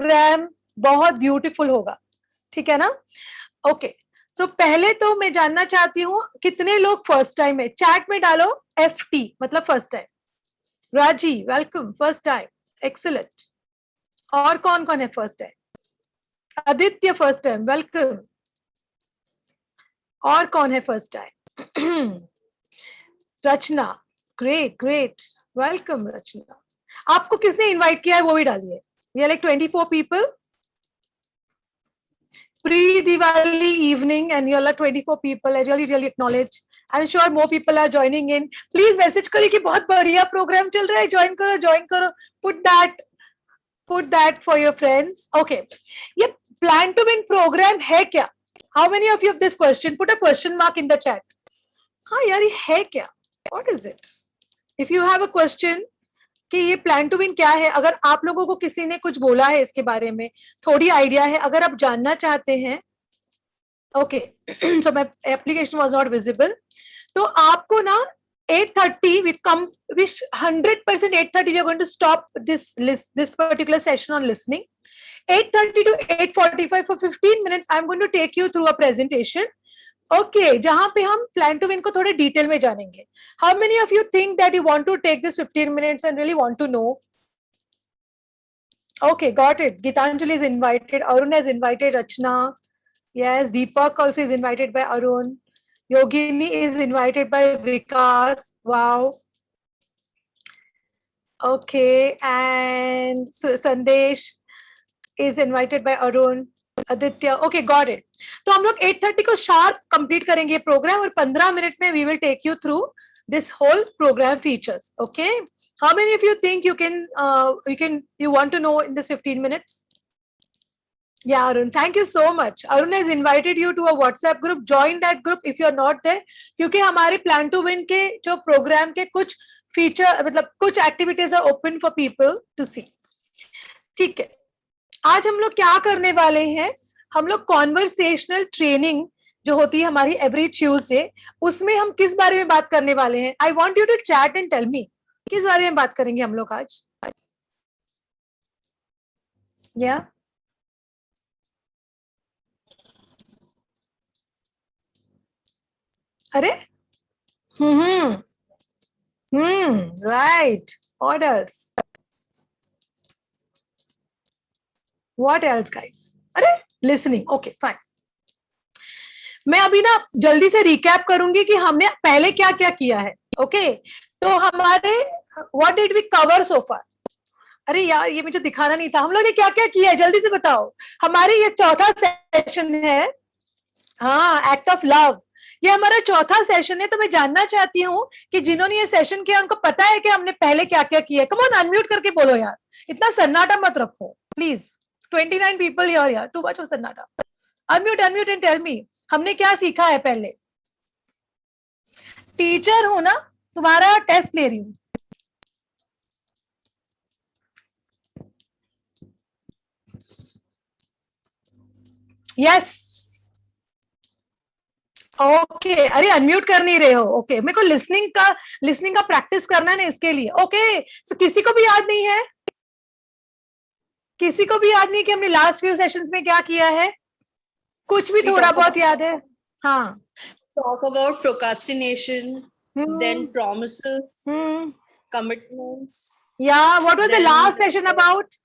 Programme बहुत beautiful होगा, ठीक है ना? ओके, सो पहले तो मैं जानना चाहती हूँ कितने लोग फर्स्ट टाइम है, चैट में डालो FT मतलब first time. Raji welcome, first time, excellent. और कौन कौन है first time? Aditya first time, welcome. और कौन है first time? Rachna, great great, welcome Rachna. आपको किसने इनवाइट किया है वो भी डालिए। We are like 24 people. Pre-Diwali evening and you all are 24 people. I really acknowledge. I'm sure more people are joining in. Please message करिए कि बहुत बढ़िया प्रोग्राम चल रहा है, ज्वाइन करो। Put that for your friends. Okay. ये plan to win program है क्या? How many of you have this question? Put a question mark in the chat. हाँ यार, ये है क्या? What is it? If you have a question कि ये प्लान टू विन क्या है, अगर आप लोगों को किसी ने कुछ बोला है इसके बारे में, थोड़ी आइडिया है, अगर आप जानना चाहते हैं, okay, so my application was not visible, तो आपको ना 8:30 we come wish 100% 8:30 we are going to stop this particular session on listening. 8:30 to 8:45 for 15 minutes I am going to take you through a presentation. Okay, जहां पे हम plan to win को थोड़े detail में जानेंगे. How many of you think that you want to take this 15 minutes and really want to know? Okay, got it. Geetanjali is invited, Arun is invited, Rachna, yes, Deepak also is invited by Arun, Yogini is invited by Vikas, wow, okay, and Sandesh is invited by Arun, Aditya, okay, got it. तो हम लोग 8:30 को sharp complete करेंगे programme और 15 minute में we will take you through this whole program features. Okay, how many of you think you want to know in this 15 minutes? Yeah, Arun, thank you so much. Arun has invited you to a WhatsApp group. Join that group if you are not there. क्योंकि हमारे Plan to Win के जो programme के कुछ feature मतलब कुछ activities are open for people to see. ठीक है, आज हम लोग क्या करने वाले हैं? हम लोग कॉन्वर्सेशनल ट्रेनिंग जो होती है हमारी एवरी ट्यूसडे, उसमें हम किस बारे में बात करने वाले हैं? I want you to chat and tell me किस बारे में बात करेंगे हम लोग आज. या अरे right, what else? What else guys? अरे लिसनिंग, ओके फाइन. मैं अभी ना जल्दी से रिकैप करूंगी कि हमने पहले क्या क्या किया है. ओके, तो हमारे what did we cover so far? अरे यार, ये मुझे दिखाना नहीं था. हम लोग ने क्या क्या किया है जल्दी से बताओ. हमारे ये चौथा सेशन है, हाँ, एक्ट ऑफ लव. ये हमारा चौथा सेशन है. तो मैं जानना चाहती हूँ कि जिन्होंने ये सेशन किया उनको पता है कि हमने पहले क्या क्या किया है. कम ऑन, अनम्यूट करके बोलो यार, इतना सन्नाटा मत रखो प्लीज. 29 पीपल हियर यार, टू मच ऑफ सन्नाटा. अनम्यूट एंड टेल मी हमने क्या सीखा है पहले. टीचर हूं ना, तुम्हारा टेस्ट ले रही हूं. Yes, okay. अरे अनम्यूट कर नहीं रहे हो. ओके, मेरे को लिसनिंग का प्रैक्टिस करना है ना, इसके लिए. ओके, सो किसी को भी याद नहीं है? किसी को भी याद नहीं कि हमने लास्ट फ्यू सेशंस में क्या किया है? कुछ भी थोड़ा बहुत याद है? हाँ. Talk about procrastination, then promises, commitments. Yeah, what was the last session about?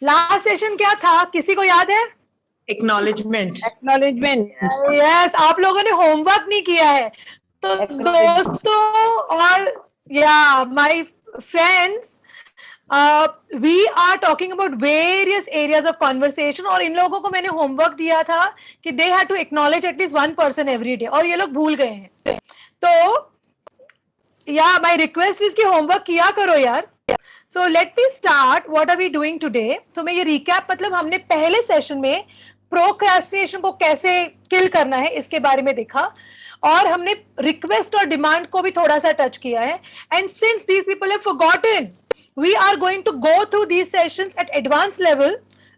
Last session क्या था, किसी को याद है? एक्नॉलेजमेंट. यस, आप लोगों ने होमवर्क नहीं किया है. तो दोस्तों और yeah my friends, we are talking about various areas of conversation. और इन लोगों को मैंने होमवर्क दिया था कि they have to acknowledge at least 1 person every day, और ये लोग भूल गए हैं. तो या माय रिक्वेस्ट इज कि होमवर्क किया करो यार. So let me start. What are we doing today? तो मैं ये recap मतलब हमने पहले सेशन में प्रोक्रेस्टिनेशन को कैसे किल करना है इसके बारे में देखा, और हमने रिक्वेस्ट और डिमांड को भी थोड़ा सा टच किया है. And since these people have forgotten, we are going to go through these sessions at advanced level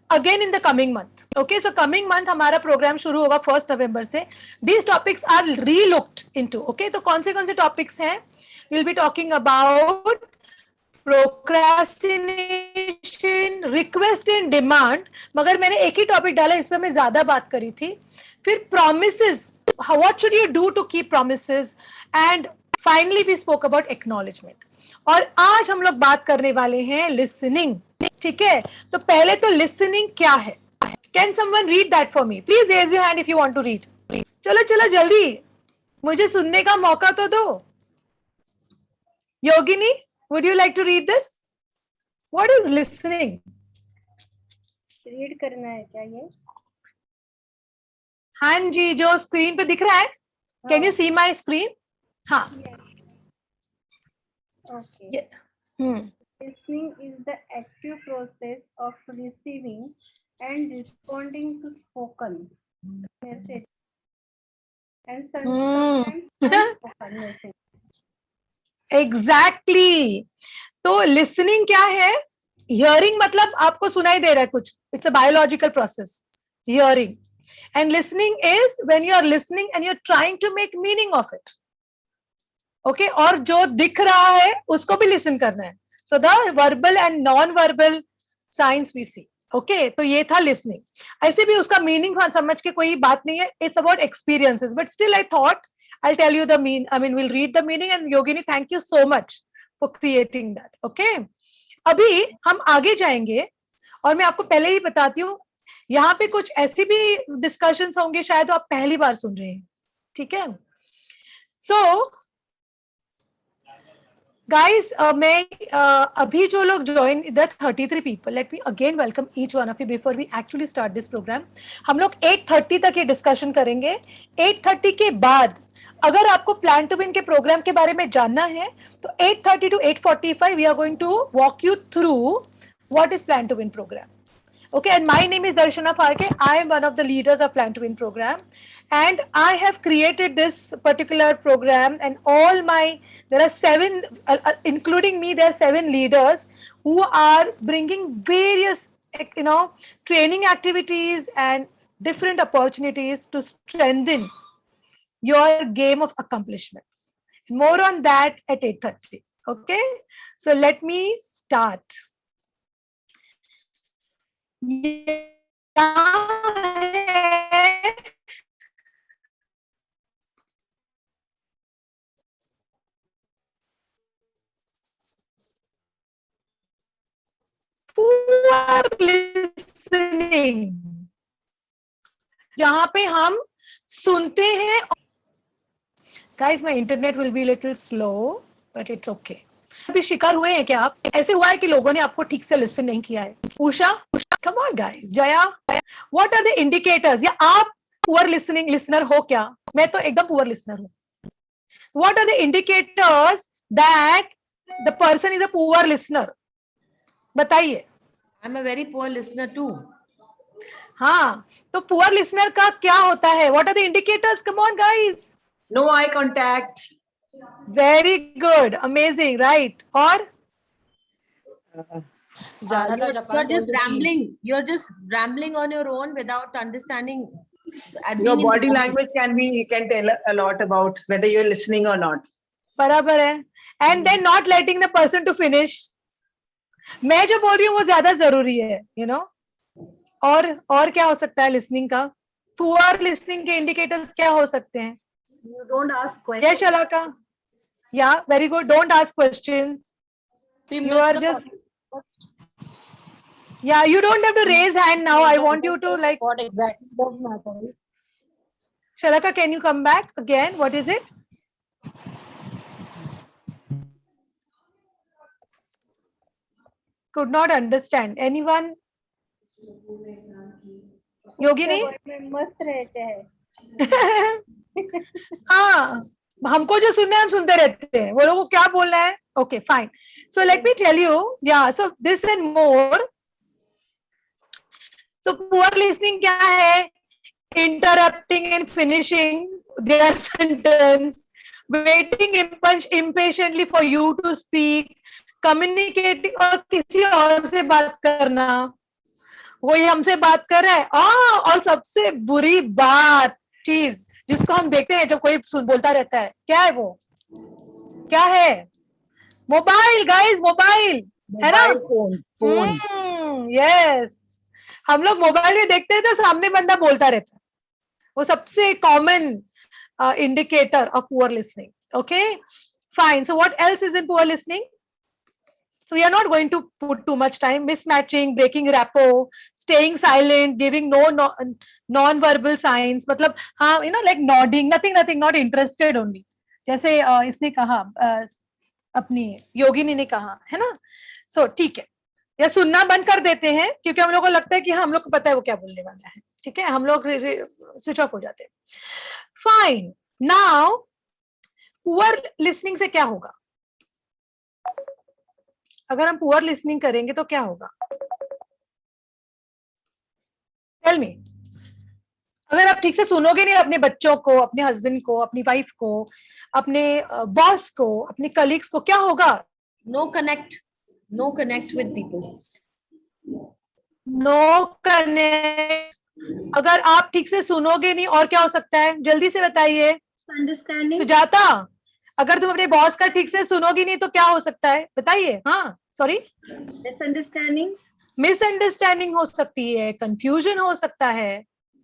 again in the coming month. Okay, so coming month हमारा प्रोग्राम शुरू होगा 1 नवंबर से. These topics are re-looked into. Okay, तो कौन से topics हैं? We'll be talking about procrastination, request and demand, मगर मैंने एक ही टॉपिक डाला, इस पर मैं ज्यादा बात करी थी. फिर promises, what should you do to keep promises, and finally we spoke about acknowledgement. और आज हम लोग बात करने वाले हैं लिसनिंग. ठीक है, तो पहले तो लिसनिंग क्या है? Can someone read that for me? Please raise your hand if you want to read. चलो चलो जल्दी, मुझे सुनने का मौका तो दो. Yogini, would you like to read this? What is listening? Read करना है क्या ये? हाँ जी, जो स्क्रीन पे दिख रहा है. Can you see my screen? हाँ. Okay. Listening is the active process of receiving and responding to spoken message and sometimes unspoken message. Exactly. तो लिसनिंग क्या है? हियरिंग मतलब आपको सुनाई दे रहा है कुछ. It's a biological process, hearing. And listening is when you are listening and you are trying to make meaning of it. Okay, और जो दिख रहा है उसको भी लिसन करना है. So the verbal and non verbal signs we see. Okay, तो ये था लिसनिंग. ऐसे भी उसका मीनिंग समझ के कोई बात नहीं है. It's about experiences, but still I thought I'll tell you the we'll read the meaning. And Yogini, thank you so much for creating that. Okay. अभी हम आगे जाएंगे और मैं आपको पहले ही बताती हूँ, यहाँ पे कुछ ऐसी भी डिस्कशंस होंगे शायद आप पहली बार सुन रहे हैं. ठीक है. So guys, मैं अभी जो लोग join, there are 33 people. Let me again welcome each one of you before we actually start this program. हम लोग 8:30 तक ये डिस्कशन करेंगे. 8:30 के बाद अगर आपको प्लान टू विन के प्रोग्राम के बारे में जानना है तो 8:30 to 8:45 we are going to walk you through what is Plan to Win program. Okay, and my name is Darshana Pharke. I am one of the leaders of Plan to Win program, and I have created this particular program. And there are 7, including me, there are 7 leaders who are bringing various, training activities and different opportunities to strengthen your game of accomplishments. More on that at 8:30. Okay, so let me start. Poor listening, जहां पे हम सुनते हैं. Guys, my internet will be a little slow, but it's okay. अभी शिकार हुए हैं क्या आप? ऐसे हुआ है कि लोगों ने आपको ठीक से लिसन नहीं किया है? Usha, come on guys. Jaya, what are the indicators? या आप poor listening listener हो क्या? मैं तो एकदम poor listener हूँ. What are the indicators that the person is a poor listener? बताइए. I'm a very poor listener too. हाँ, तो poor listener का क्या होता है? What are the indicators? Come on guys. No eye contact. Very good, amazing, right? Or You're just rambling. You're just rambling on your own without understanding. Your body language can tell a lot about whether you're listening or not. बराबर है. And then not letting the person to finish. मैं जो बोल रही हूँ वो ज्यादा जरूरी है, और क्या हो सकता है लिसनिंग का? पुअर लिसनिंग के इंडिकेटर्स क्या हो सकते हैं? You don't ask questions. Yes, Shalaka. Yeah, very good. Don't ask questions. You are just. Yeah, you don't have to raise hand now. I want you to like. What exactly Does matter. Shalaka, can you come back again? What is it? Could not understand. Anyone? Yogini? मस्त रहते हैं. हाँ, हमको जो सुनना है हम सुनते रहते हैं. वो लोगों को क्या बोलना है? Okay, fine. So let me tell you. Yeah. So this and more. So poor listening क्या है? Interrupting and finishing their sentence, waiting impatiently for you to speak, communicating और किसी और से बात करना. वही हमसे बात कर रहा है. और सबसे बुरी बात चीज जिसको हम देखते हैं जब कोई बोलता रहता है, क्या है वो? क्या है? मोबाइल गाइस, मोबाइल है ना? फोन यस, हम लोग मोबाइल में देखते हैं तो सामने बंदा बोलता रहता है, वो सबसे common indicator of poor listening. Okay, fine. So what else is in poor listening? So we are not going to put too much time. Mismatching, breaking rapport, staying silent, giving no non-verbal signs. मतलब हाँ, you know, like nodding, nothing, not interested only. जैसे इसने कहा, अपनी योगिनी ने कहा है ना. So ठीक है, या सुनना बंद कर देते हैं क्योंकि हम लोग को लगता है कि हम लोग को पता है वो क्या बोलने वाला है. ठीक है, हम लोग स्विच ऑफ हो जाते हैं. फाइन. नाउ पुअर लिसनिंग से क्या होगा? अगर हम पुअर लिसनिंग करेंगे तो क्या होगा? Tell me. अगर आप ठीक से सुनोगे नहीं अपने बच्चों को, अपने हस्बैंड को, अपनी वाइफ को, अपने बॉस को, अपने कलीग्स को, क्या होगा? No connect with people. No connect. अगर आप ठीक से सुनोगे नहीं और क्या हो सकता है? जल्दी से बताइए. अंडरस्टैंडिंग. सुजाता, अगर तुम अपने बॉस का ठीक से सुनोगी नहीं तो क्या हो सकता है? बताइए. हाँ, सॉरी. मिसअंडरस्टैंडिंग. मिसअंडरस्टैंडिंग हो सकती है, कंफ्यूजन हो सकता है,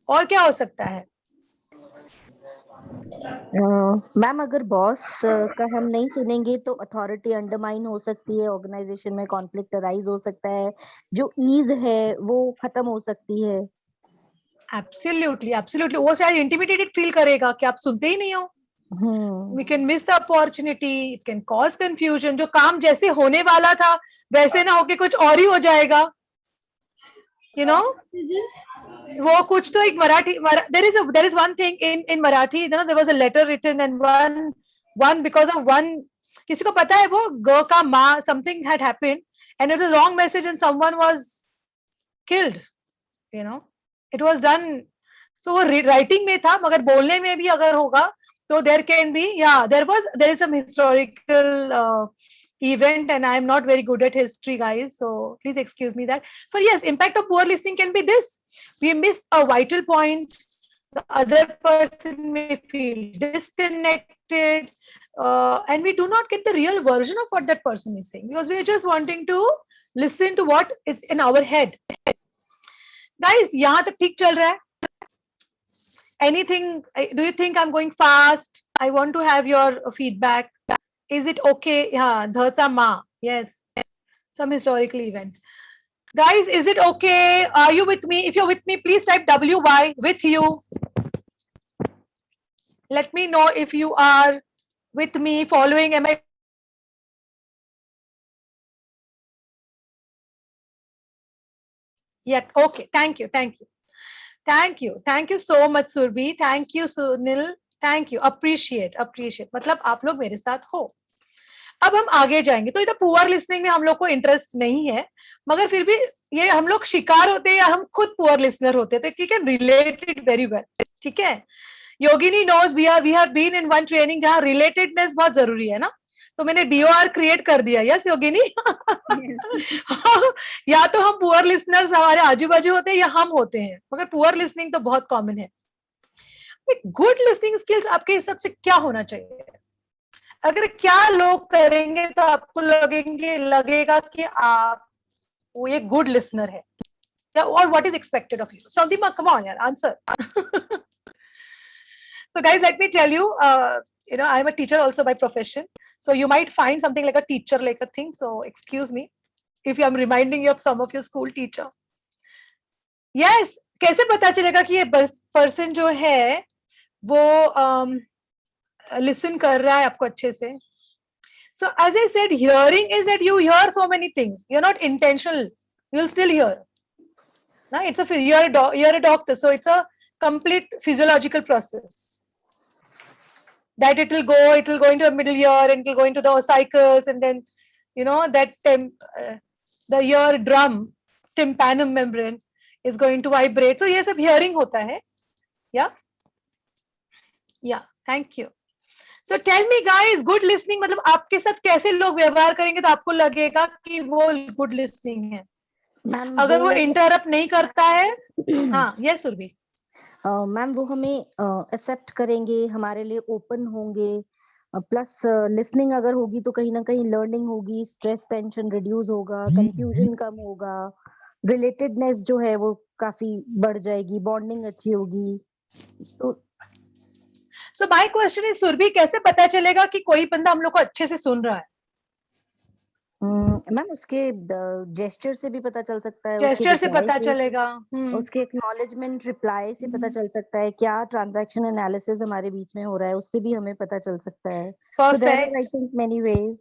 और क्या हो सकता है? मैम अगर बॉस का हम नहीं सुनेंगे तो अथॉरिटी अंडरमाइन हो सकती है, ऑर्गेनाइजेशन में कॉन्फ्लिक्ट अराइज हो सकता है, जो ईज है वो खत्म हो सकती है. Absolutely, absolutely. वो शायद इंटिमिडेटेड फील करेगा कि आप सुनते ही नहीं हो. We can miss the opportunity. It can cause confusion. जो काम जैसे होने वाला था वैसे ना होके कुछ और ही हो जाएगा. You know, वो कुछ तो एक Marathi, there is one thing in Marathi, you know, there was a letter written and one because of one, किसी को पता है वो ग का माँ, something had happened and it was a wrong message and someone was killed. You know, it was done. So वो writing में था मगर बोलने में भी अगर होगा तो there can be, yeah, there is some historical event and I am not very good at history, guys, so please excuse me that. But yes, impact of poor listening can be this: we miss a vital point, the other person may feel disconnected, and we do not get the real version of what that person is saying because we are just wanting to listen to what is in our head. Guys, यहाँ तक ठीक चल रहा है? Anything? Do you think I'm going fast? I want to have your feedback. Is it okay? Yeah, Dharsa Ma. Yes, some historical event. Guys, is it okay? Are you with me? If you're with me, please type WY with you. Let me know if you are with me, following. Am I? Yeah, okay. Thank you. Thank you. Thank you. Thank you so much, Surbhi. Thank you, Sunil. Thank you. Appreciate. मतलब आप लोग मेरे साथ हो. अब हम आगे जाएंगे. तो इधर पुअर लिसनिंग में हम लोग को इंटरेस्ट नहीं है, मगर फिर भी ये हम लोग शिकार होते हैं या हम खुद पुअर लिसनर होते हैं, तो ठीक है, रिलेटेड वेरी वेल. ठीक है, Yogini knows we have been in one training जहां रिलेटेडनेस बहुत जरूरी है ना, तो मैंने BOR क्रिएट कर दिया. यस योगिनी. या तो हम पुअर लिसनर्स हमारे आजू बाजू होते हैं या हम होते हैं, मगर पुअर लिसनिंग तो बहुत कॉमन है. गुड लिसनिंग स्किल्स आपके हिसाब से क्या होना चाहिए? अगर क्या लोग करेंगे तो आपको लगेगा कि आप वो ये गुड लिसनर है, और what is expected of you? सौदीमा, कम ऑन यार, answer. So guys, let me tell you, you know, I am a teacher also by profession, so you might find something like a teacher like a thing, so excuse me if I am reminding you of some of your school teacher. Yes, कैसे पता चलेगा कि ये person जो है वो listen कर रहा है आपको अच्छे से? So as I said, hearing is that you hear so many things. You're not intentional. You'll still hear. No, you're a doctor, so it's a complete physiological process. That it will go into a middle ear and it will go into the ossicles, and then you know that the ear drum, tympanum membrane, is going to vibrate. So ये सब hearing होता है. Yeah, thank you. So tell me guys, good listening मतलब आपके साथ कैसे लोग व्यवहार करेंगे तो आपको लगेगा कि वो good listening है? अगर वो इंटरप्ट नहीं करता है. हाँ, यस सुरभि. मैम वो हमें एक्सेप्ट करेंगे, हमारे लिए ओपन होंगे, प्लस लिसनिंग अगर होगी तो कहीं ना कहीं लर्निंग होगी, स्ट्रेस टेंशन रिड्यूस होगा, कंफ्यूजन कम होगा, रिलेटेडनेस जो है वो काफी बढ़ जाएगी, बॉन्डिंग अच्छी होगी। तो so my question is Surabhi, कैसे पता चलेगा कि कोई बंदा हम लोग को अच्छे से सुन रहा है? मैम उसके जेस्चर से भी पता चल सकता है, उसके जेस्चर से रिप्लाई पता से, चलेगा। उसके एक्नॉलेजमेंट रिप्लाई से पता चल सकता है, क्या ट्रांजैक्शन एनालिसिस हमारे बीच में हो रहा है उससे भी हमें पता चल सकता है। So there are I perfect, think many ways.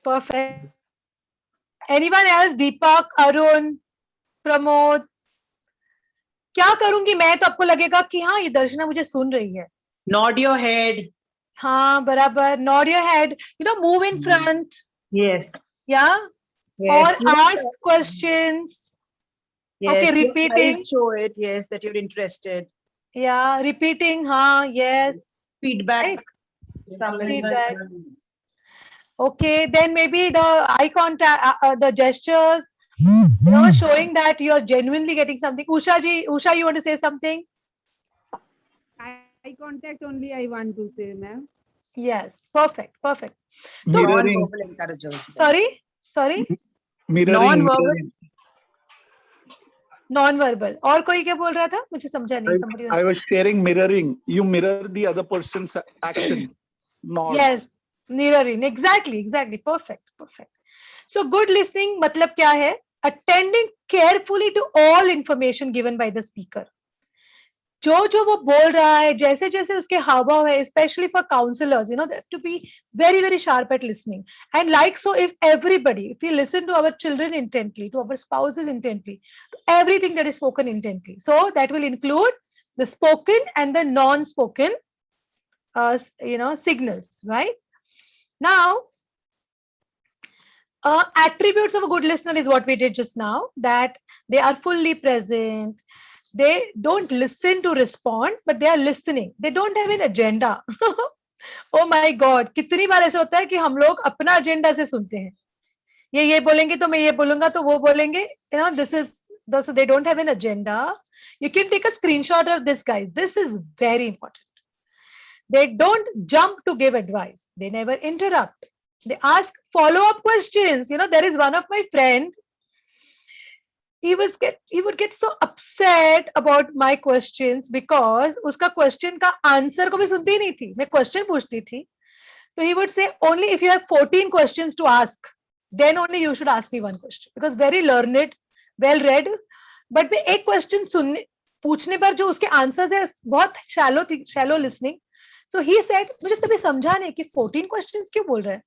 Perfect. Anyone else? Deepak, Arun, Pramod? क्या करूंगी मैं तो आपको लगेगा कि हाँ ये दर्शना मुझे सुन रही है? Nod your head. हाँ बराबर, nod your head, move in front, Yes. yeah, Yes. or ask questions. Yes. Okay, Your repeating, eyes show it. Yes, that you're interested. yeah, repeating, हाँ, yes, Feedback. right. Some Feedback. Okay, then maybe the eye contact, the gestures, showing that you're genuinely getting something. Usha ji, Usha, you want to say something? Eye contact only I want to say, ma'am. Yes, perfect, perfect. Mirroring. Non-verbal encouragers. Sorry, Mirroring. Non-verbal. Mirroring. non-verbal. और कोई क्या बोल रहा था? मुझे समझा नहीं. Somebody was... I was sharing mirroring. You mirror the other person's actions. Nods. Yes, mirroring. Exactly, perfect. So good listening मतलब क्या है? Attending carefully to all information given by the speaker. जो वो बोल रहा है, जैसे जैसे उसके हाव भाव है, especially for counselors, they have to be very, very sharp at listening. And like so, if we listen to our children intently, to our spouses intently, to everything that is spoken intently, so that will include the spoken and the non-spoken, signals, right? Now, attributes of a good listener is what we did just now, that they are fully present. They don't listen to respond, but they are listening. They don't have an agenda. Oh my God, कितनी बार ऐसा होता है कि हम लोग अपना agenda से सुनते हैं. ये बोलेंगे तो मैं ये बोलूंगा तो वो बोलेंगे. So they don't have an agenda. You can take a screenshot of this, guys. This is very important. They don't jump to give advice. They never interrupt. They ask follow-up questions. There is one of my friend. He would get so upset about my questions because उसका question का answer को भी सुनती ही नहीं थी. मैं question पूछती थी. So he would say, only if you have 14 questions to ask, then only you should ask me one question. Because very learned, well read, but मैं एक question पूछने पर जो उसके answers है बहुत shallow listening. So he said, मुझे तभी समझा नहीं कि 14 questions क्यों बोल रहे हैं.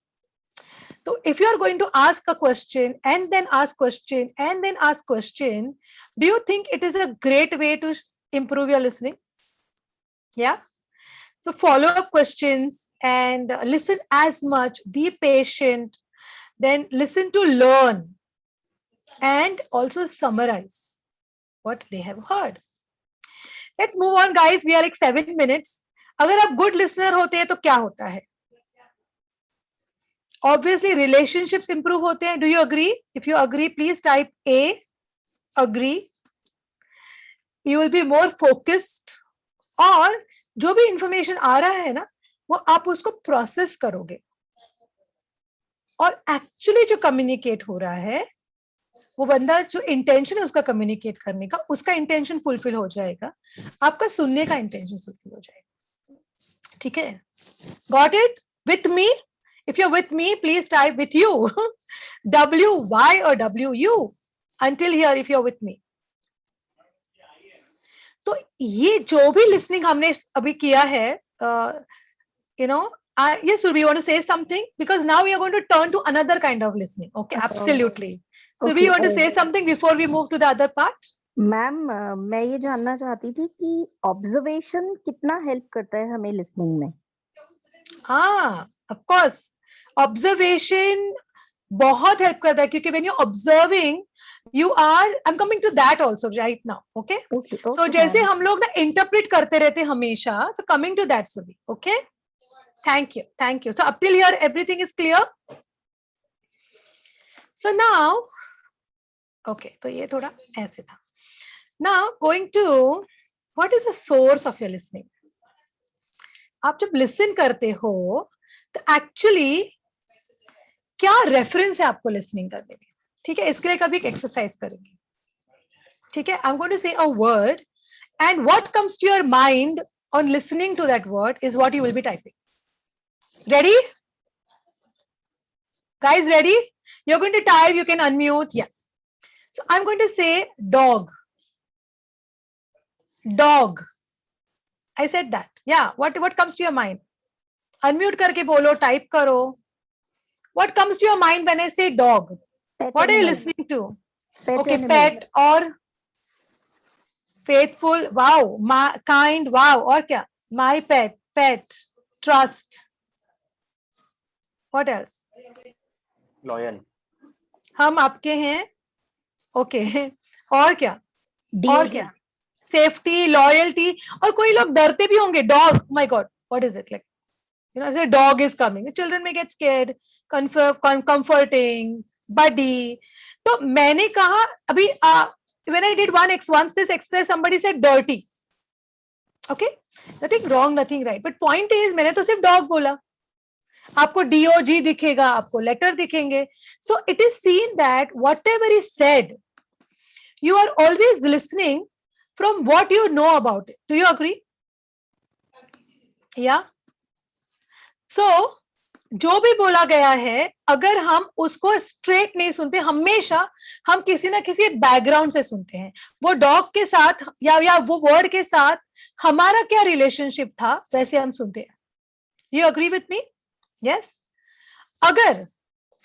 So if you are going to ask a question and then ask question and then ask question, do you think it is a great way to improve your listening? Yeah. So follow up questions and listen as much, be patient, then listen to learn and also summarize what they have heard. Let's move on, guys. We are like 7 minutes. अगर आप good listener होते हैं तो क्या होता है? Obviously, relationships improve होते हैं. Do you agree? If you agree, please type A. Agree. You will be more focused. और जो भी information आ रहा है ना, वो आप उसको process करोगे. और actually जो communicate हो रहा है, वो बंदा जो intention है उसका communicate करने का, उसका intention fulfill हो जाएगा. आपका सुनने का intention fulfill हो जाएगा. ठीक है? Got it? With me? If you're with me, please type with you. W-Y or W-U. Until here, if you're with me. तो ये जो भी listening हमने अभी किया है, yes, Surbhi, you want to say something? Because now we are going to turn to another kind of listening. Okay, absolutely. Surbhi, you want to say something before we move to the other part? Ma'am मैं ये जानना चाहती थी कि observation कितना help करता है हमें लिसनिंग में. हाँ, of course. Observation बहुत help करता है क्योंकि when you're observing, I'm coming to that also right now. Okay? So जैसे हम लोग ना interpret करते रहते हमेशा, so coming to that, Surbhi. Okay? Thank you. So up till here, everything is clear. So now, okay, तो ये थोड़ा ऐसे था. Now going to what is the source of your listening? आप जब listen करते हो तो एक्चुअली क्या रेफरेंस है आपको लिसनिंग करने में? ठीक है, इसके लिए कभी एक एक्सरसाइज करेंगे. ठीक है, आई एम गोइंग टू से a word and what comes to your mind on listening to that word is what you will be typing. Ready? Guys, ready? You're going to type, you can unmute. Yeah. So I'm going to say dog. Dog. I said that. Yeah. What comes to your mind? Unmute karke bolo, type karo. What comes to your mind when I say dog? Pet What are you animal. listening to? Pet Okay, animal. pet or faithful, wow, kind, wow, और क्या? My pet, trust. What else? Loyal. हम आपके हैं. Okay. और क्या? और DOG. क्या? Safety, loyalty. और कोई लोग डरते भी होंगे. Dog, my God, what is it like? You know, if a dog is coming, the children may get scared. Comforting, buddy. तो मैंने कहा अभी when I did once this exercise, somebody said dirty. Okay, nothing wrong, nothing right. But point is, मैंने तो सिर्फ dog बोला. आपको DOG दिखेगा, आपको letter दिखेंगे. So it is seen that whatever is said, you are always listening from what you know about it. Do you agree? Yeah. So जो भी बोला गया है, अगर हम उसको स्ट्रेट नहीं सुनते, हमेशा हम किसी ना किसी बैकग्राउंड से सुनते हैं. वो डॉग के साथ या वो वर्ड के साथ हमारा क्या रिलेशनशिप था, वैसे हम सुनते हैं. You agree with me? Yes. अगर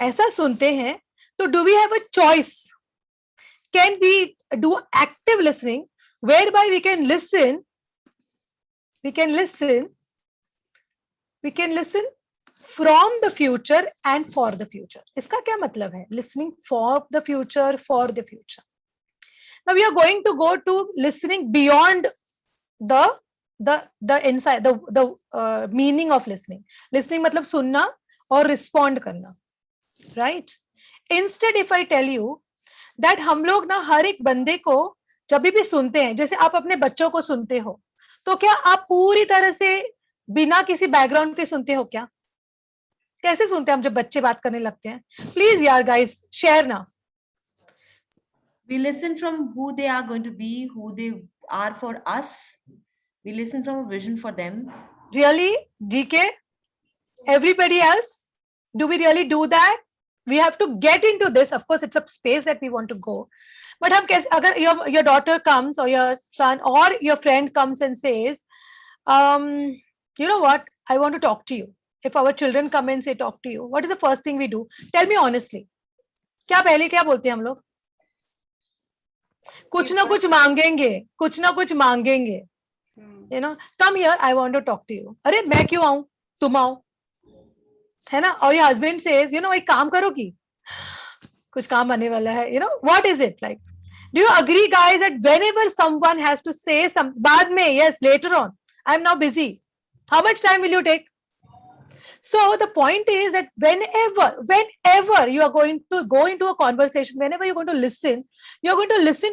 ऐसा सुनते हैं तो do we have a choice? Can we do active listening whereby we can listen from the future and for the future. इसका क्या मतलब है? Listening for the future, for the future. Now we are going to go to listening beyond the inside, the meaning of listening. Listening मतलब सुनना और respond करना, right? Instead, if I tell you that हम लोग ना हर एक बंदे को जब भी सुनते हैं, जैसे आप अपने बच्चों को सुनते हो, तो क्या आप पूरी तरह से बिना किसी बैकग्राउंड के सुनते हो क्या? कैसे सुनते हैं हम जब बच्चे बात करने लगते हैं? प्लीज यार गाइस, शेयर ना. We listen from who they are going to be, who they are for us. We listen from a vision for them. Really? GK? Everybody else? Do we really do that? We have to get into this. Of course, it's a space that we want to go. But हम कैसे, अगर your daughter comes or your son or your friend comes and says, you know what? I want to talk to you. If our children come and say talk to you, what is the first thing we do? Tell me honestly. क्या पहले क्या बोलते हैं हम लोग? कुछ ना कुछ मांगेंगे. You know, come here, I want to talk to you. अरे मैं क्यों आऊं? तुम आओ. है ना? और your husband says, you know, एक काम करोगी? कुछ काम आने वाला है. You know, what is it like? Do you agree, guys, that whenever someone has to say some, बाद में, yes, later on, I'm now busy. How much time will you take? So the point is that whenever you are going to go into a conversation, whenever you're going to listen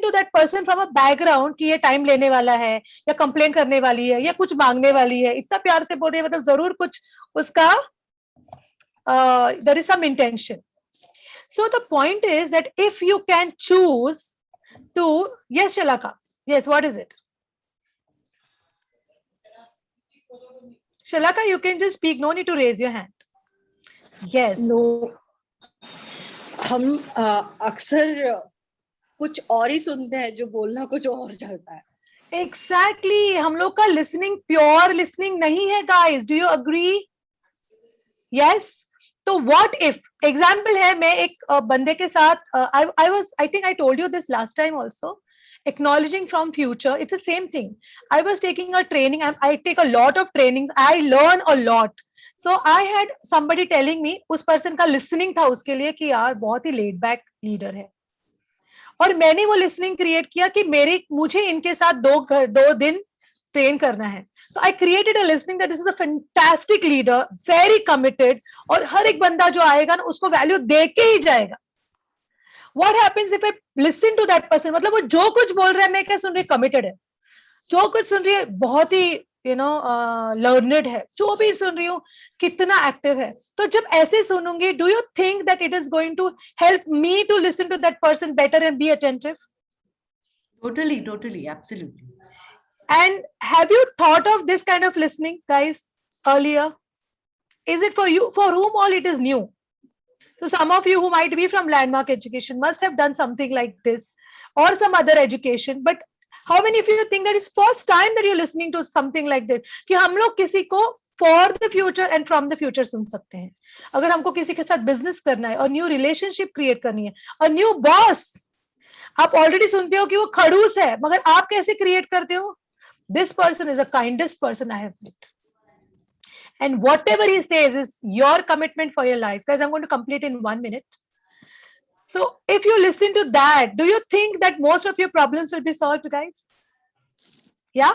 to that person from a background कि ये time लेने वाला है, या complain करने वाली है, या कुछ मांगने वाली है, इतना प्यार से बोल रही है, मतलब जरूर कुछ उसका there is some intention. So the point is that if you can choose to, yes, Shalaka, yes, what is it? Shalaka, you can just speak, no need to raise your hand. Yes. No, हम अक्सर कुछ और ही सुनते हैं, जो बोलना कुछ और चलता है. Exactly. हम लोग का listening pure listening नहीं है, guys. Do you agree? Yes. तो what if example है, मैं एक बंदे के साथ I think I told you this last time also. Acknowledging from future, it's the same thing. I was taking a training, I take a lot of trainings, I learn a lot. So I had somebody telling me, उस person का listening था उसके लिए कि यार बहुत ही laid back leader है, और मैंने वो listening create किया कि मुझे इनके साथ 2 दिन train करना है. So I created a listening that this is a fantastic leader, very committed, और हर एक बंदा जो आएगा ना उसको value दे के ही जाएगा. What happens if I listen to that person? मतलब वो जो कुछ बोल रहा है, मैं क्या सुन रही, committed है. जो कुछ सुन रही है बहुत ही लर्नड है, जो भी सुन रही हूँ कितना एक्टिव है, तो जब ऐसे सुनूंगी, do you think that it is going to help me to listen to that person better and be attentive? Totally, absolutely. And have you thought of this kind of listening, guys, earlier? Is it for you? For whom all it is new? So some of you who might be from Landmark Education must have done something like this or some other education. But how many of you think that it's first time that you're listening to something like that? कि हम लोग किसी को for the future and from the future सुन सकते हैं. अगर हमको किसी के साथ business करना है और new relationship create करनी है, और new boss, आप already सुनते हो कि वो खड़ूस है, मगर आप कैसे create करते हो? This person is the kindest person I have met. And whatever he says is your commitment for your life. Guys, I'm going to complete in 1 minute. So if you listen to that, do you think that most of your problems will be solved, guys? Yeah?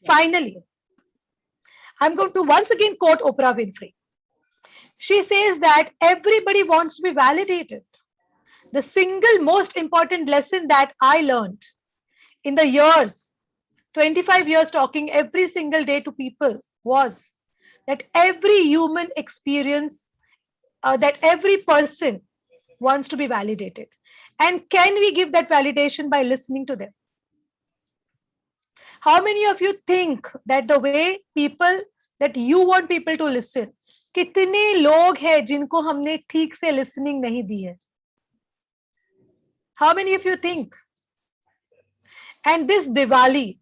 Finally, I'm going to once again quote Oprah Winfrey. She says that everybody wants to be validated. The single most important lesson that I learned in the years, 25 years talking every single day to people, was that every human experience, that every person wants to be validated. And can we give that validation by listening to them? How many of you think that the way people, that you want people to listen, कितने लोग हैं जिनको हमने ठीक से listening नहीं दी है? How many of you think? And this Diwali,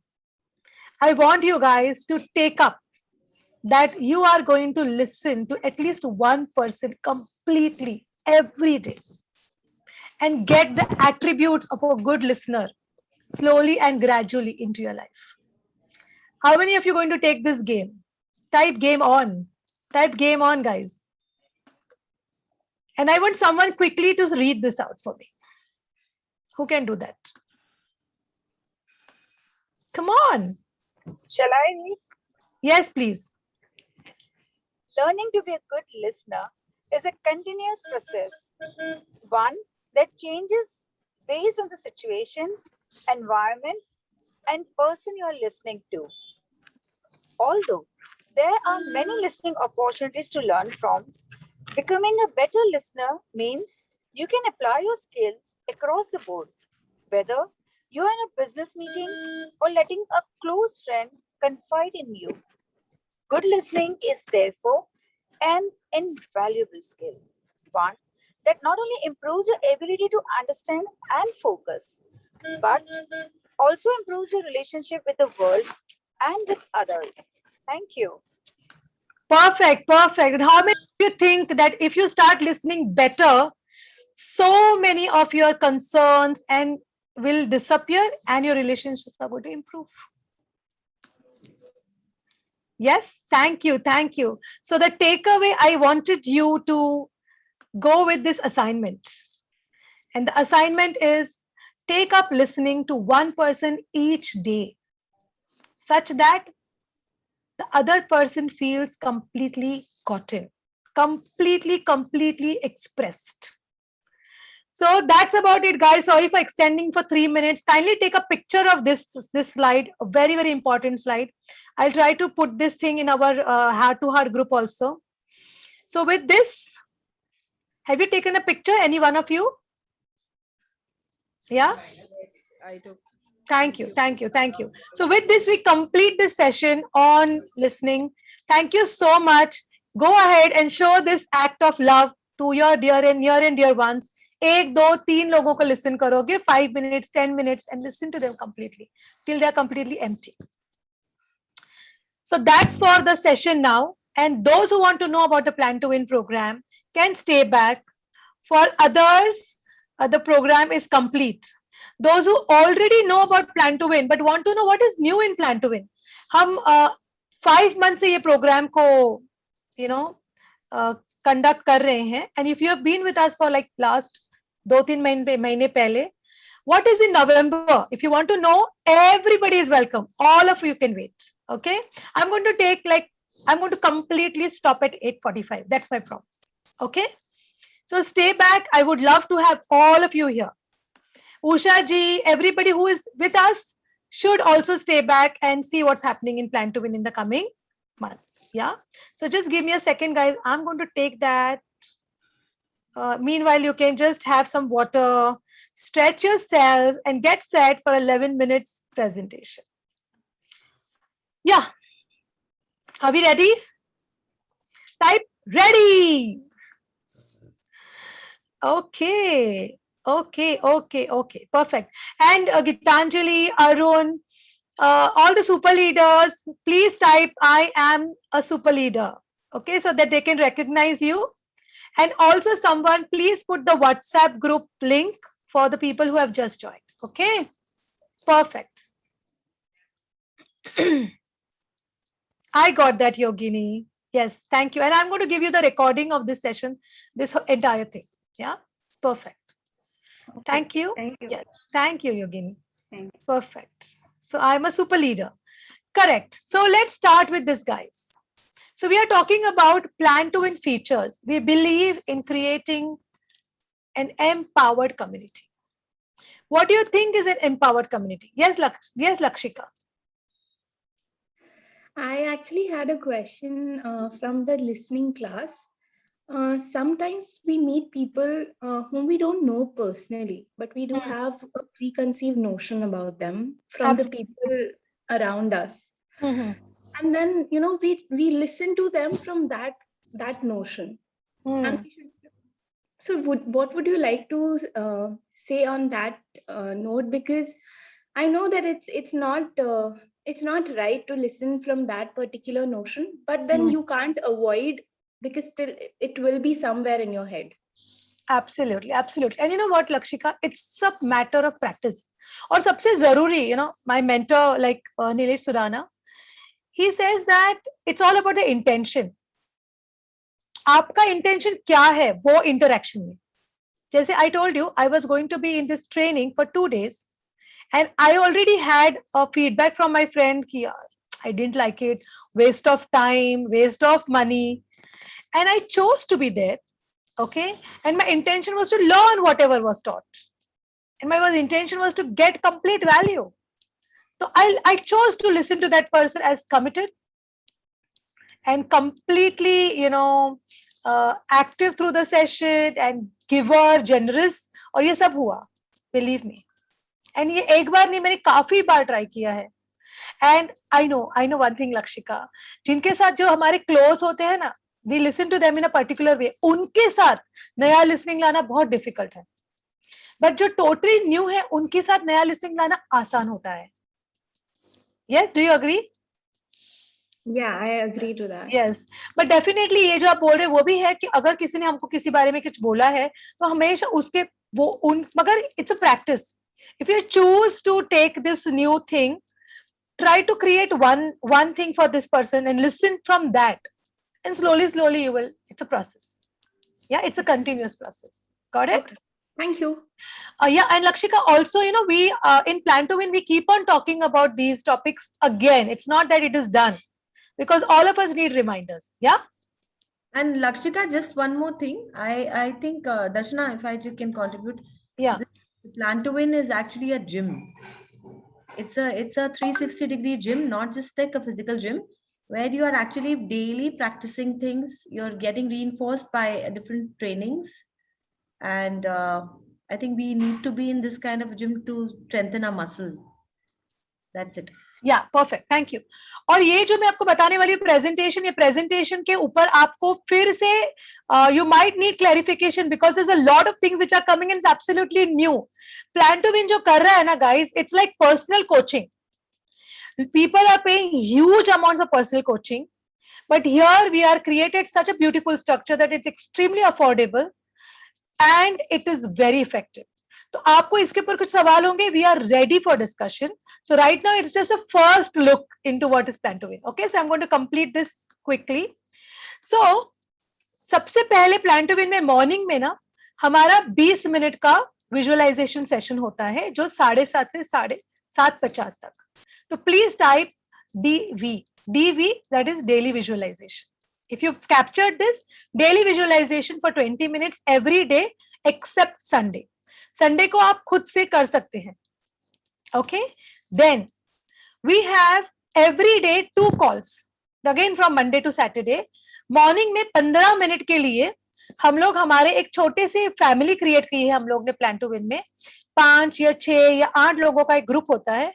I want you guys to take up that you are going to listen to at least one person completely every day and get the attributes of a good listener slowly and gradually into your life. How many of you are going to take this game? Type game on. Type game on, guys. And I want someone quickly to read this out for me. Who can do that? Come on. Shall I read? Yes, please. Learning to be a good listener is a continuous process, one that changes based on the situation, environment, and person you're listening to. Although there are many listening opportunities to learn from, becoming a better listener means you can apply your skills across the board, whether you're in a business meeting or letting a close friend confide in you. Good listening is therefore an invaluable skill, one that not only improves your ability to understand and focus, but also improves your relationship with the world and with others. Thank you. Perfect, perfect. And how many of you think that if you start listening better, so many of your concerns and will disappear and your relationships are going to improve? Yes, thank you, thank you. So the takeaway, I wanted you to go with this assignment. And the assignment is take up listening to one person each day, such that the other person feels completely gotten, completely expressed. So that's about it, guys. Sorry for extending for 3 minutes. Kindly take a picture of this slide, a very, very important slide. I'll try to put this thing in our heart-to-heart group also. So with this, have you taken a picture, any one of you? Yeah? Yes, I took. Thank you, thank you, thank you. So with this, we complete this session on listening. Thank you so much. Go ahead and show this act of love to your near and dear ones. 1, 2, 3 लोगों को listen करोगे, 5 minutes, 10 minutes, and listen to them completely till they are completely empty. So that's for the session now. And those who want to know about the Plan to Win program can stay back. For others, the program is complete. Those who already know about Plan to Win but want to know what is new in Plan to Win, हम 5 months से ये program को conduct कर रहे हैं. And if you have been with us for like last 2-3 महीने पहले, what is in November? If you want to know, everybody is welcome. All of you can wait. Okay. I'm going to completely stop at 8:45. That's my promise. Okay. So stay back. I would love to have all of you here. Usha ji, everybody who is with us, should also stay back and see what's happening in Plan to Win in the coming month. Yeah. So just give me a second, guys. I'm going to take that. Meanwhile, you can just have some water, stretch yourself, and get set for 11 minutes presentation. Yeah. Are we ready? Type ready. Okay. Okay. Perfect. And Gitanjali, Arun, all the super leaders, please type I am a super leader. Okay, so that they can recognize you. And also someone, please put the WhatsApp group link for the people who have just joined. Okay, perfect. I got that, Yogini. Yes, thank you. And I'm going to give you the recording of this session, this entire thing. Yeah, perfect. Thank you. Thank you. Yes, thank you, Yogini. Thank you. Perfect. So I'm a super leader. Correct. So let's start with this, guys. So we are talking about Plan to Win features. We believe in creating an empowered community. What do you think is an empowered community? Yes, Lakshika. I actually had a question from the listening class. Sometimes we meet people whom we don't know personally, but we do have a preconceived notion about them from the people around us. And then, you know, we listen to them from that notion. And so what would you like to say on that note? Because I know that it's not right to listen from that particular notion, but then you can't avoid, because still it will be somewhere in your head. Absolutely. And you know what, Lakshika, it's a matter of practice. Or sabse zaruri, you know, my mentor, like Nilesh Surana, he says that it's all about the intention. आपका intention क्या है वो interaction में? जैसे I told you, I was going to be in this training for 2 days, and I already had a feedback from my friend कि I didn't like it, waste of time, waste of money, and I chose to be there. Okay, and my intention was to learn whatever was taught, and my intention was to get complete value. So I chose to listen to that person as committed and completely, you know, active through the session and giver, generous, और ये सब हुआ, believe me. And ये एक बार नहीं, मैंने काफी बार try किया है. And I know one thing, Lakshika, जिनके साथ जो हमारे close होते हैं ना, we listen to them in a particular way. उनके साथ नया listening लाना बहुत difficult है. But जो totally new है, उनके साथ नया listening लाना आसान होता है. Yes, do you agree? Yeah, I agree to that. Yes, but definitely ये जो आप बोल रहे हैं वो भी है कि अगर किसी ने हमको किसी बारे में कुछ बोला है तो हमेशा उसके वो मगर it's a practice. If you choose to take this new thing, try to create one thing for this person and listen from that, and slowly you will. It's a process. Yeah, it's a continuous process. Got it? Okay. Thank you. Yeah, and Lakshika, also, you know, we in Plan to Win, we keep on talking about these topics again. It's not that it is done, because all of us need reminders. Yeah. And Lakshika, just one more thing. I think Darshana, if I can contribute. Yeah. The Plan to Win is actually a gym. It's a 360-degree gym, not just like a physical gym, where you are actually daily practicing things. You're getting reinforced by different trainings. And I think we need to be in this kind of gym to strengthen our muscle. That's it. Yeah, perfect. Thank you. और ये जो मैं आपको बताने वाली presentation, ये presentation के ऊपर आपको फिर से you might need clarification, because there's a lot of things which are coming and it's absolutely new. Plan to Win जो कर रहा है ना, guys, it's like personal coaching. People are paying huge amounts of personal coaching, but here we are created such a beautiful structure that it's extremely affordable and it is very effective. तो आपको इसके ऊपर कुछ सवाल होंगे. We are ready for discussion. So right now it's just a first look into what is Plan to Win. Okay, so I'm going to complete this quickly. So सबसे पहले Plan to Win में morning में ना हमारा 20 minute का visualization session होता है, जो 7:30 से 7:50 तक. तो please type DV, that is daily visualization. If you've captured this, daily visualization for 20 minutes every day except Sunday. Sunday को आप खुद से कर सकते हैं. Okay, then we have every day 2 calls, again from Monday to Saturday. Morning में 15 minute के लिए हम लोग हमारे एक छोटे से फैमिली क्रिएट की है हम लोग ने प्लान टू विन में. 5 या 6 या 8 लोगों का एक ग्रुप होता है.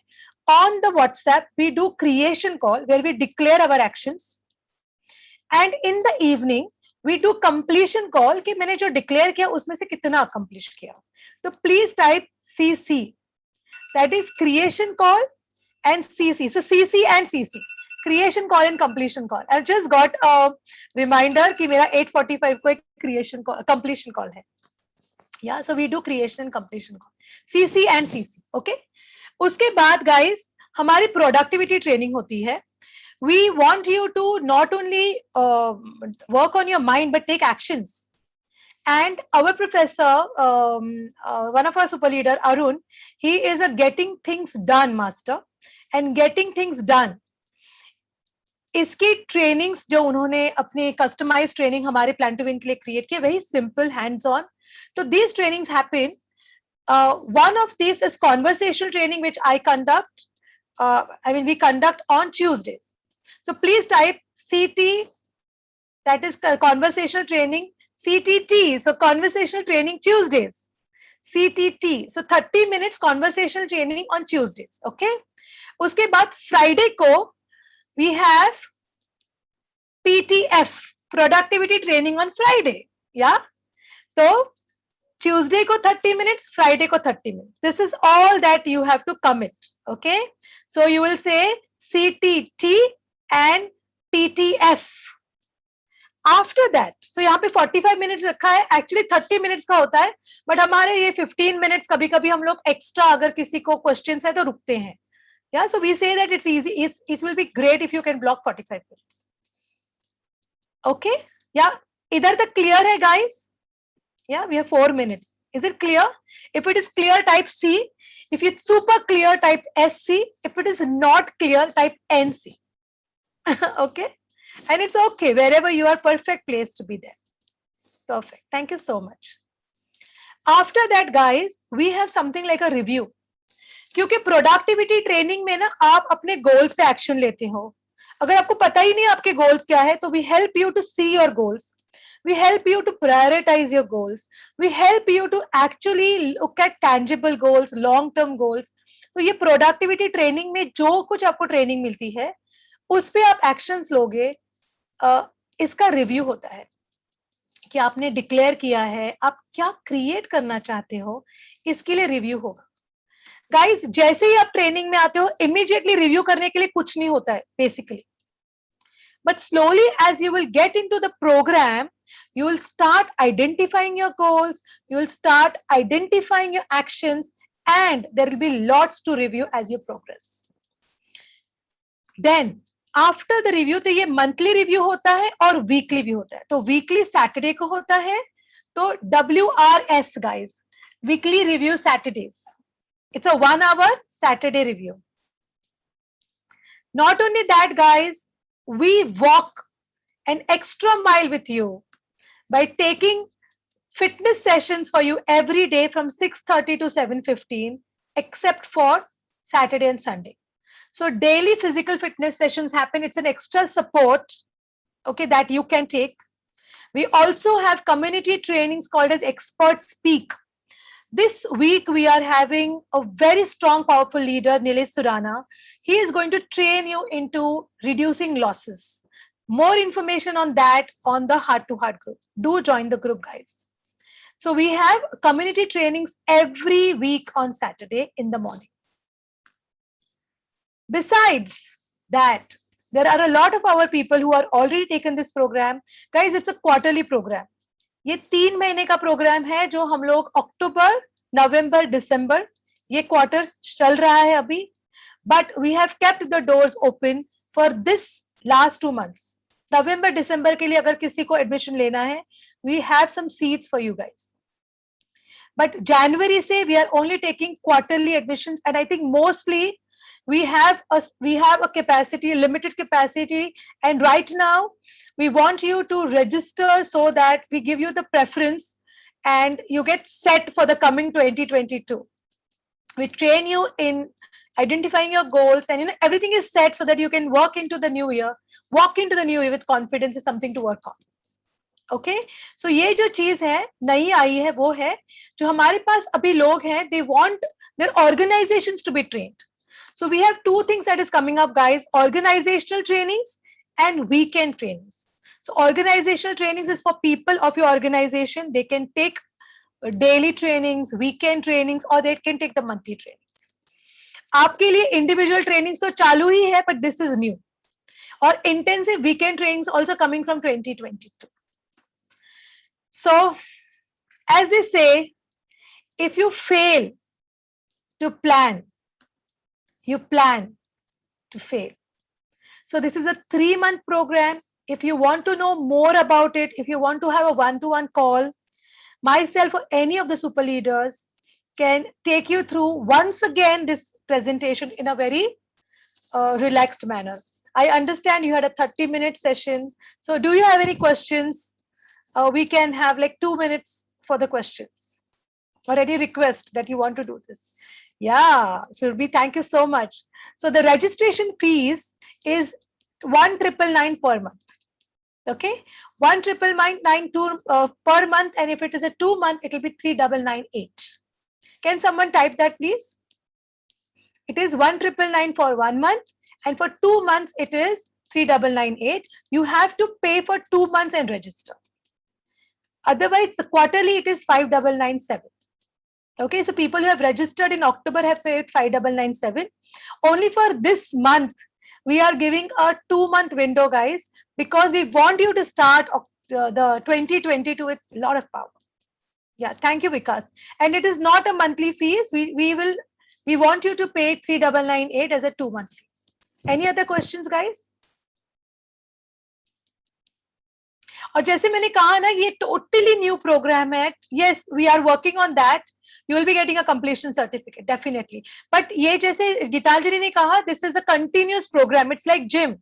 On the WhatsApp, we do creation call where we declare our actions. And in the evening, we do completion call कि मैंने जो declare किया उसमें से कितना accomplish किया. तो please type CC. That is creation call and CC. So CC and CC. Creation call and completion call. I just got a reminder कि मेरा 8:45 को एक creation call, completion call है. Yeah, so we do creation and completion call. CC and CC. Okay. उसके बाद guys हमारी productivity training होती है. We want you to not only work on your mind but take actions. And our professor, one of our super leader Arun, he is a getting things done master. And getting things done. इसकी trainings जो उन्होंने अपने customise training हमारे plan to win के लिए create किए वही simple hands on. तो these trainings happen. One of these is conversational training which I conduct. We conduct on Tuesdays. So please type CT, that is conversational training, CTT, so conversational training Tuesdays, CTT, so 30 minutes conversational training on Tuesdays. Okay. उसके बाद Friday को we have PTF, productivity training on Friday. Yeah. So Tuesday ko 30 minutes, Friday ko 30 minutes. This is all that you have to commit. Okay. So you will say CTT and PTF. After that, so यहाँ पे 45 minutes रखा है, actually 30 minutes का होता है, but हमारे ये 15 minutes कभी कभी हम लोग extra अगर किसी को questions है तो रुकते हैं. Yeah, so we say that it's easy. It will be great if you can block 45 minutes. Okay. Yeah. इधर तक clear है guys? Yeah, we have 4 minutes. Is it clear? If it is clear, type C. If it's super clear, type SC. If it is not clear, type NC. Okay. And it's okay. Wherever you are, perfect place to be there. Perfect. Thank you so much. After that, guys, we have something like a review. क्योंकि productivity training में ना आप अपने goals पे action लेते हो. अगर आपको पता ही नहीं आपके गोल्स क्या है तो we help you to see your goals, we help you to prioritise your goals, we help you to actually look at tangible goals, long term goals. तो ये प्रोडक्टिविटी ट्रेनिंग में जो कुछ आपको ट्रेनिंग मिलती है उस पे आप एक्शंस लोगे. इसका रिव्यू होता है कि आपने डिक्लेयर किया है, आप क्या क्रिएट करना चाहते हो, इसके लिए रिव्यू होगा. गाइस जैसे ही आप ट्रेनिंग में आते हो इमीडिएटली रिव्यू करने के लिए कुछ नहीं होता है basically, but slowly as you will get into the programme you will start identifying your goals, you will start identifying your actions, and there will be lots to review as you progress. Then after the review, तो ये monthly review होता है और weekly भी होता है. तो weekly Saturday को होता है, तो WRS guys, weekly review Saturdays. It's a 1 hour Saturday review. Not only that guys, we walk an extra mile with you by taking fitness sessions for you every day from 6:30 to 7:15, except for Saturday and Sunday. So daily physical fitness sessions happen. It's an extra support, okay, that you can take. We also have community trainings called as Expert Speak. This week we are having a very strong, powerful leader, Nilesh Surana. He is going to train you into reducing losses. More information on that on the Heart to Heart group. Do join the group, guys. So we have community trainings every week on Saturday in the morning. Besides that, there are a lot of our people who are already taken this program. Guys, it's a quarterly program. ये 3 महीने का programme है जो हम लोग अक्टूबर, नवंबर, दिसंबर, ये quarter चल रहा है अभी. But we have kept the doors open for this last 2 months. नवंबर, दिसंबर के लिए अगर किसी को एडमिशन लेना है, we have some seats for you guys. But January से we are only taking quarterly admissions, and I think mostly we have a capacity, limited capacity, and right now we want you to register so that we give you the preference and you get set for the coming 2022. We train you in identifying your goals, and everything is set so that you can walk into the new year with confidence is something to work on. Okay, so ये जो चीज है नई आई है वो है जो हमारे पास अभी लोग हैं, they want their organizations to be trained. So we have two things that is coming up, guys: organizational trainings and weekend trainings. So organizational trainings is for people of your organization. They can take daily trainings, weekend trainings, or they can take the monthly trainings. आपके लिए individual trainings तो चालू ही है, but this is new. और intensive weekend trainings also coming from 2022. So, as they say, if you fail to plan, you plan to fail. So this is a 3-month program. If you want to know more about it, if you want to have a one-to-one call, myself or any of the super leaders can take you through once again this presentation in a very relaxed manner. I understand you had a 30-minute session. So do you have any questions? We can have like 2 minutes for the questions or any request that you want to do this. Yeah, Surbhi, thank you so much. So the registration fees is 1,999 per month. Okay, 1,999 per month, and if it is a 2-month, it will be 3,998. Can someone type that, please? It is 1,999 for 1 month, and for 2 months it is 3,998. You have to pay for 2 months and register. Otherwise, the quarterly it is 5,997. Okay, so people who have registered in October have paid 5,997. Only for this month, we are giving a 2-month window, guys, because we want you to start the 2022 with a lot of power. Yeah, thank you, Vikas. And it is not a monthly fees. We want you to pay 3,998 as a 2-month fees. Any other questions, guys? और जैसे मैंने कहा ना, ये totally new program है. Yes, we are working on that. You will be getting a completion certificate, definitely. But ये जैसे गीताल जी ने कहा, this is a continuous program. It's like gym.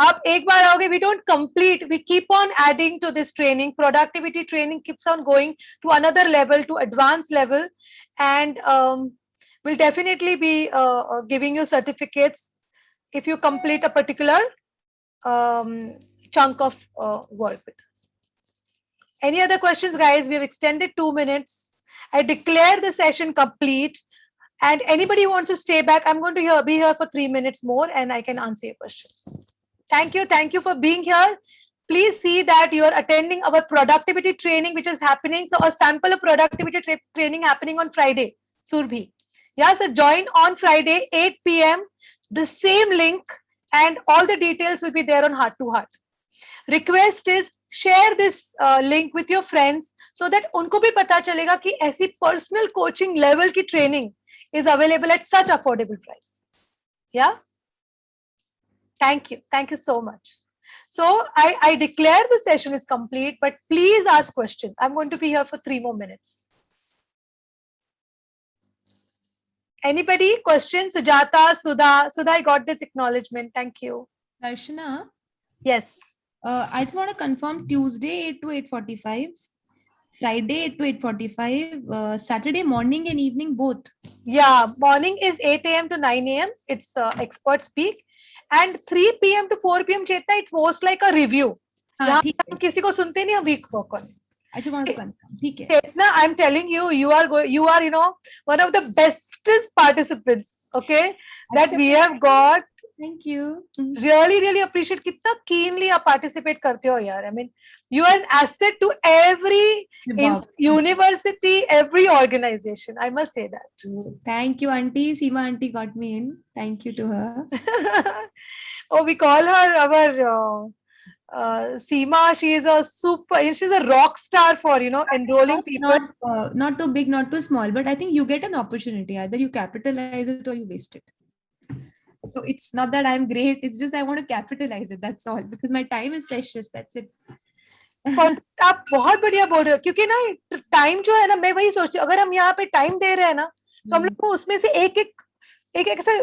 आप एक बार आओगे, we don't complete. We keep on adding to this training. Productivity training keeps on going to another level, to advanced level, and we'll definitely be giving you certificates if you complete a particular chunk of work with us. Any other questions, guys? We have extended 2 minutes. I declare the session complete, and anybody who wants to stay back, I'm going to be here for 3 minutes more, and I can answer your questions. Thank you for being here. Please see that you are attending our productivity training, which is happening. So a sample of productivity training happening on Friday, Surbhi. Yeah, so join on Friday, 8 p.m. The same link, and all the details will be there on Heart to Heart. Request is share this link with your friends so that उनको भी पता चलेगा कि ऐसी personal coaching level की training is available at such affordable price. Yeah. Thank you so much. So I declare the session is complete, but please ask questions. I'm going to be here for 3 more minutes. Anybody? Questions? Sujata, Sudha, I got this acknowledgement. Thank you. Darshana, Yes. I just want to confirm Tuesday 8 to 8:45, Friday 8 to 8:45, Saturday morning and evening both. Yeah, morning is 8 a.m. to 9 a.m. It's expert speak, and 3 p.m. to 4 p.m. Chetna, it's most like a review. हाँ, ठीक हम किसी को सुनते नहीं, हम week work on. I just want to confirm. ठीक है. Chetna, I'm telling you, you are one of the bestest participants. Okay, that we have got. Thank you. Really appreciate कितना keenly आप participate करते हो यार. I mean, you are an asset to every university, every organization. I must say that. Thank you, Auntie. Seema Auntie got me in. Thank you to her. Oh, we call her our Seema. She is she's a rock star for enrolling people. Not too big, not too small, but I think you get an opportunity. Either you capitalize it or you waste it. So it's not that I'm great. It's just I want to capitalize it. That's all. Because my time is precious. That's it. आप बहुत बढ़िया बोल रहे हो, क्योंकि ना time जो है ना, मैं वही सोचती हूँ, अगर हम यहाँ पे टाइम दे रहे हैं ना, तो हम लोग को उसमें से एक ऐसा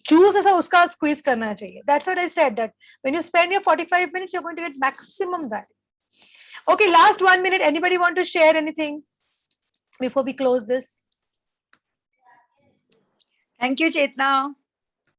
जूस ऐसा उसका स्क्वीज करना चाहिए. That's what I said, that when you spend your 45 minutes, you're going to get maximum value. Okay, last 1 minute. Anybody want to share anything before we close this? Thank you, Chetna.